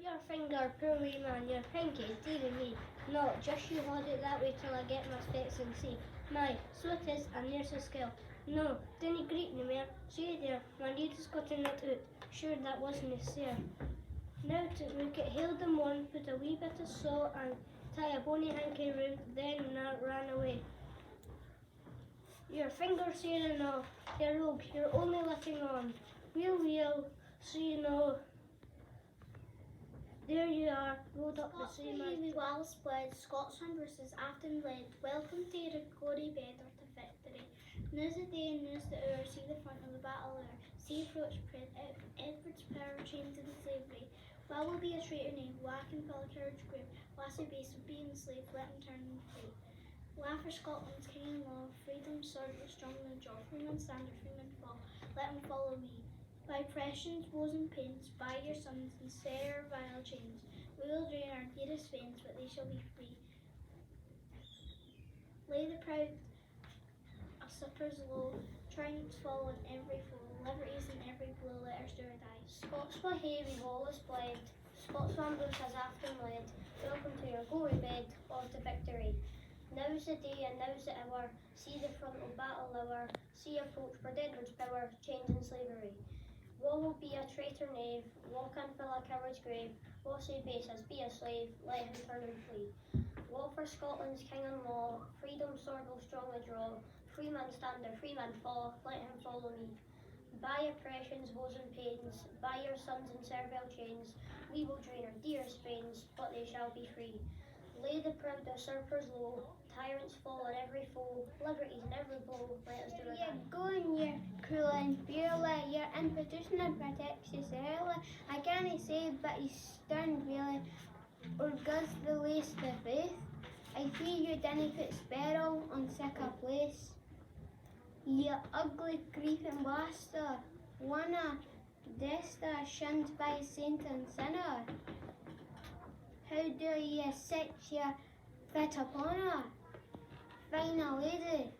Your finger, poor wee man, your pinky, dearie me. No, just you hold it that way till I get my specs and see. My, so it is, and there's a skill. No, dinna greet me mere. See there, my lead has got a nut out. Sure that wasn't a sear. Now to look at held them one, put a wee bit of salt and tie a bonny hanky round, then ran away. Your fingers here and all, your rogue, you're only letting on. Wheel, so you know. There you are, rode up the same as well split, Scotland versus Afton led. Welcome to your glory bed or to victory. News the day and news the hour, see the front of the battle hour. See approach Edward's power chained in slavery. Well will be a traitor name, whack and fill a carriage grave. Lassie base of being slave, let him turn and free. Laugh for Scotland's king and law, freedom sword was strong in the jaw. Freeman stand or freeman fall, let him follow me. By oppressions, woes and pains, by your sons and servile chains, we will drain our dearest veins, but they shall be free. Lay the proud usurpers low, triumphs fall on every foe, liberties in every blow, let our stir die. Scots will hae we lawless bled, Scots Ramblers has after led, welcome to your glory bed, or to victory. Now's the day and now's the hour, see the front of battle hour, see approach for Edward's power, change in slavery. War will be a traitor knave, war can fill a coward's grave, war say base as be a slave, let him turn and flee. War for Scotland's king and law, freedom sword will strongly draw, free man stand or free man fall, let him follow me. By oppressions, woes and pains, by your sons in servile chains, we will drain our dearest veins, but they shall be free. Lay the proud usurpers low, tyrants fall on every foe, liberties in every blow, let us do our You're going, you're cruel and fearless, your institution protects you early. I can't say, but he's stern really, or goes the lace the faith. I see you didn't put sparrow on sick a place. You ugly creeping bastard, wanna desta shunned by saint and sinner. How do you set your fit upon her? Fine a lady.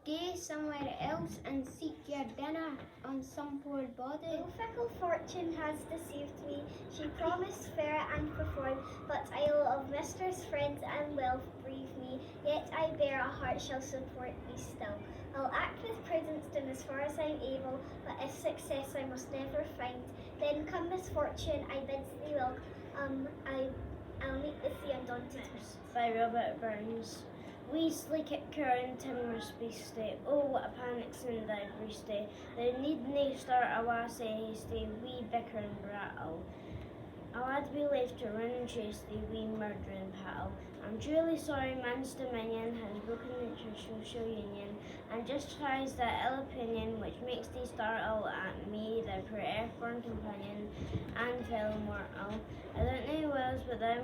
Go somewhere else and seek your dinner on some poor body. No fickle fortune has deceived me. She promised fair and perform, but I'll of mistress, friends, and wealth bereave me. Yet I bear a heart shall support me still. I'll act with prudence, do as far as I'm able, but if success I must never find, then come misfortune, I bid thee welcome. I'll meet with thee undaunted. by Robert Burns. We sleek at current Timmersby state. Oh, what a panic's in every state. They need nae start a wassy hasty, we bicker and brattle. A lad be left to run and chase the wee murdering paddle. I'm truly sorry man's dominion has broken the social union, and justifies that ill opinion which makes thee startle at me, thy poor earthborn companion and fellow mortal. I don't know wells, but thou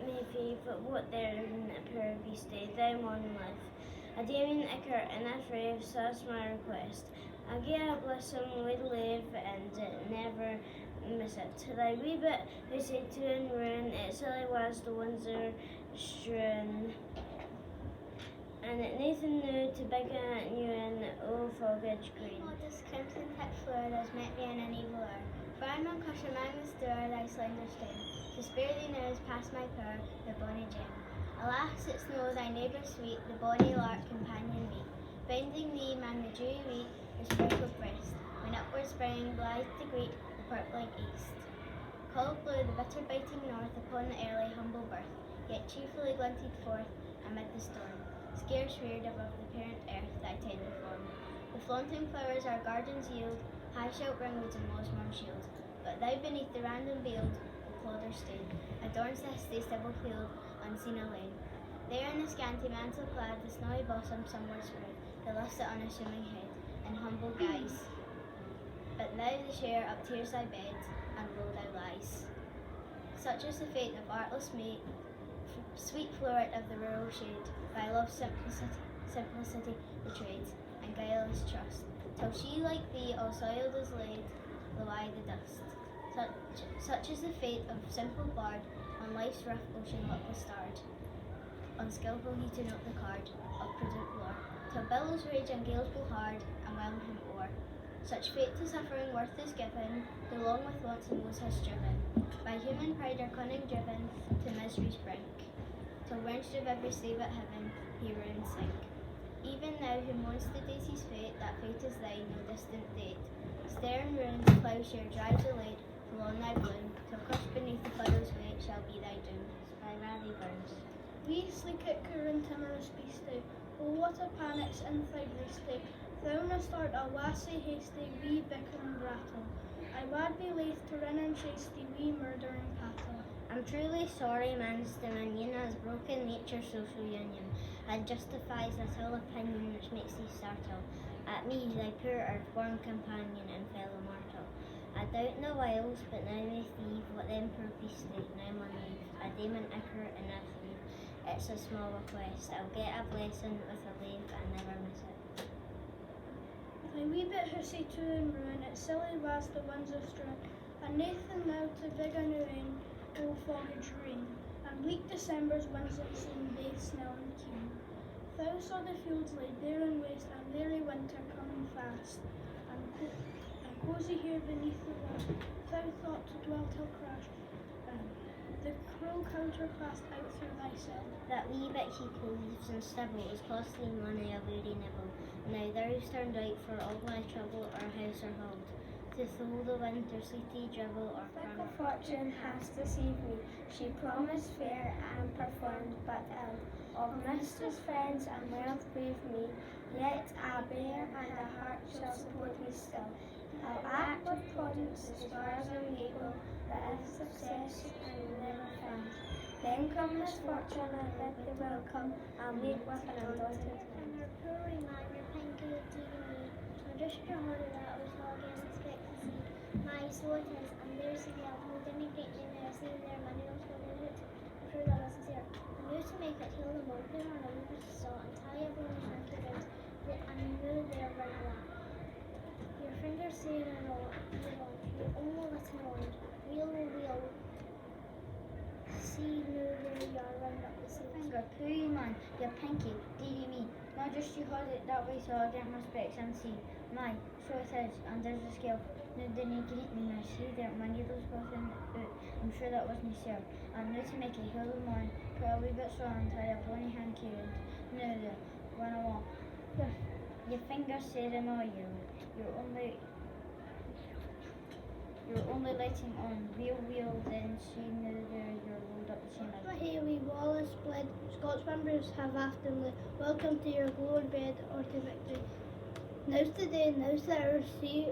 me fee, but what there in a poor beast thou maun live. A Damien Icker in a frave, such my request. I gie a blessing would live and never miss it. Thy wee bit who say to in ruin, it silly was the Windsor strewn. And it Nathan knew to beg at you in old Fogage Green. Modest crimson tipped floor has met me in an evil hour. For I'm on cushion man with door thy slender stem. To spare thee now is past my power, the bonny gem. Alas, it's no thy neighbour sweet, the bonny lark companion meet. Bending thee, man, the dewy wheat, the sprinkled breast, when upward springing blithe to greet the purpling east. Cold blew the bitter biting north upon the early humble birth, yet cheerfully glinted forth amid the storm, scarce reared above the parent earth thy tender form. The flaunting flowers our gardens yield, high shalt bring woods and moss warm shield, but thou beneath the random bield, the clodder stain, adorns this thy stubble field, unseen alone. There in the scanty mantle clad, the snowy bosom somewhere spread, the lusset unassuming head, in humble guise. But thou the share uptears thy bed, and low thou lies. Such is the fate of artless mate, sweet floret of the rural shade, by love's simplicity betrayed, and guileless trust, till she like thee all soiled is laid, low the dust. Such is the fate of simple bard, on life's rough ocean luckless starred, unskilful he to note the card of prudent lore, till billows rage and gales blow hard, and whelm him o'er. Such fate to suffering worth is given, the long with wants and woes has striven. By human pride or cunning driven, to misery's brink. Till wrenched of every slave at heaven, he ruins sink. Even now who mourns the daisy's fate, that fate is thine, no distant date. Stern ruins, plowshare dry delayed, full on thy bloom, till crushed beneath the furrow's weight shall be thy doom. By Raleigh Burns. We sleek at Curran timorous beast day. Oh, what a panic's in thigh stake. Thou must start a lassie hasty, wee bicker and brattle. I wad be laith to run and chase the wee murdering cattle. I'm truly sorry man's dominion has broken nature's social union, and justifies that ill opinion which makes thee startle at me, thy poor earth-born companion and fellow mortal. I doubt no whiles, but now with thee, what them poor beasts take, now my leave, a demon ichor and a thief. It's a small request, I'll get a blessing with a leave and never miss it. Thy wee bit hussy to and ruin, it's silly was the winds of strain, and Nathan now to big a new end, o foggage rain, and bleak December's winds that seem baith snell and keen. Thou saw the fields lay bare and waste, and weary winter coming fast, and cozy here beneath the wall, thou thought to dwell till crash, the cruel counter classed out through thy cell. That wee bit he clothes and stibble is costly money a weary nibble. Now thou's turned out for all my trouble, or house or hold, to thole the winter sleety dribble or Fickle fortune has deceived me. She promised fair and performed but ill. Of mistress, friends, and wealth brave me, yet a bear and a heart shall support me still. I'll act with prudence as far as I'm able, but if success I will never find, then come misfortune and let the will come, I'll meet with an undaunted And our poor wee man, your pinky tea me, so just your mother that was all against expectancy. My so it is, and there's the girl who didn't greet me now, seeing their money was going out. I'm sure that wasn't there. I knew to make it heal the more, put on a wee bit of salt, and tie a bone of hanky round, and knew they'll run along. Your fingers say it all, you're only letting on, wheel, see new there you are running up the sea. Finger, pooey man, your pinky, dearie me. Not just you hold it that way so I'll get my specs and see. My, so it is, and there's a scale. No, didn't greet me now, see there, my needles both in out. I'm sure that wasn't sir. I'm new to make a hill of mine, put a wee bit strong and tie a bony hanky round. Now there, run along. Your fingers say them all you. You're only lighting on. Wheel, then see now there you're rolled up the chain. Haley, Wallace, Bled, Scots members have afternoon. Welcome to your glory bed or to victory. Now's the day, now's the hour. See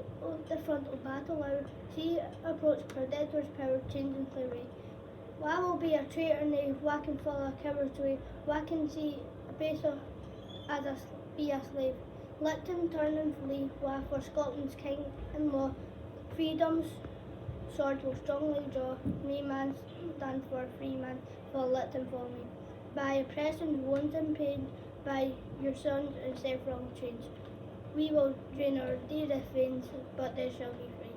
the front of battle hour. See approach predator's power changing flurry. Wha will be a traitor knave, wha can follow a coward's way, wha can see a base of as a be a slave. Let him turn and flee, wha for Scotland's king and law. Freedom's sword will strongly draw. Me man stand for free man, for let him follow me. By oppression, wounds and pain, by your sons and set from chains. We will drain our dearest veins, but they shall be free.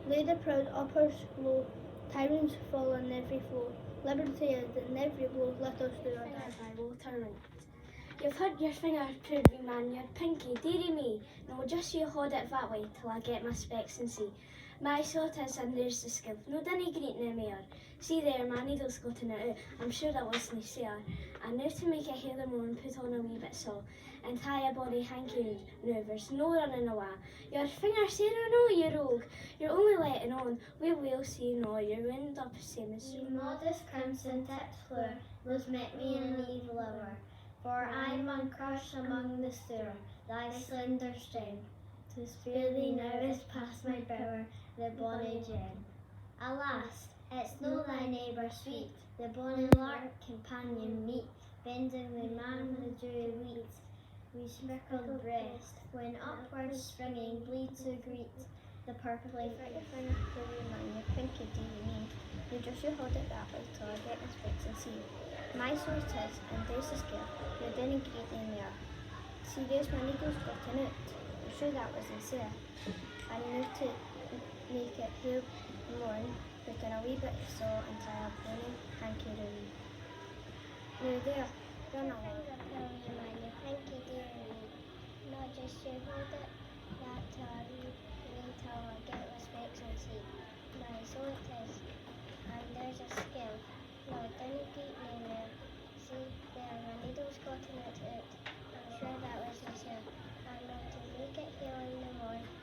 Lay the proud uppers low, tyrants fall on every flow. Liberty is in every blow, let us do our best. By Walter Wright. You've had your finger, proud wee man, your pinky, dearie me. No, just you hold it that way till I get my specs and see. My so it is, and there's the skill. No, dinna greet no more. See there, my needle's gotten it out. I'm sure that wasn't sir. And now to make it hair the more and put on a wee bit salt, and tie a body hanky round. No, there's no running away. Your finger say no, you rogue. You're only letting on. We will see no, you're wound up same as Ye modest crimson tipped flower, those met me in an evil hour. For I mun crush among the stour thy slender stem. To spare thee now is past my power, the bonny gem. Alas, it's no thy neighbour sweet, the bonny lark companion meet, bending the man with dewy wheat, we speckled breast, when upward springing bleed to greet the purply finger for the man, your pinky dearie me. You just you hold it that way till I get my specs and see. My sword is, and there's the skill, you didn't greet me there. See there's my needles gotten out. I'm sure that was sincere. I knew to make it hoop mourn, put in a wee bit of salt and tie a pony hanky round. Now there, run along. Your pinky dear me, not just you hold it, that see there my needles got in it. I'm sure that was easier. I'm not to make it heal in the morn.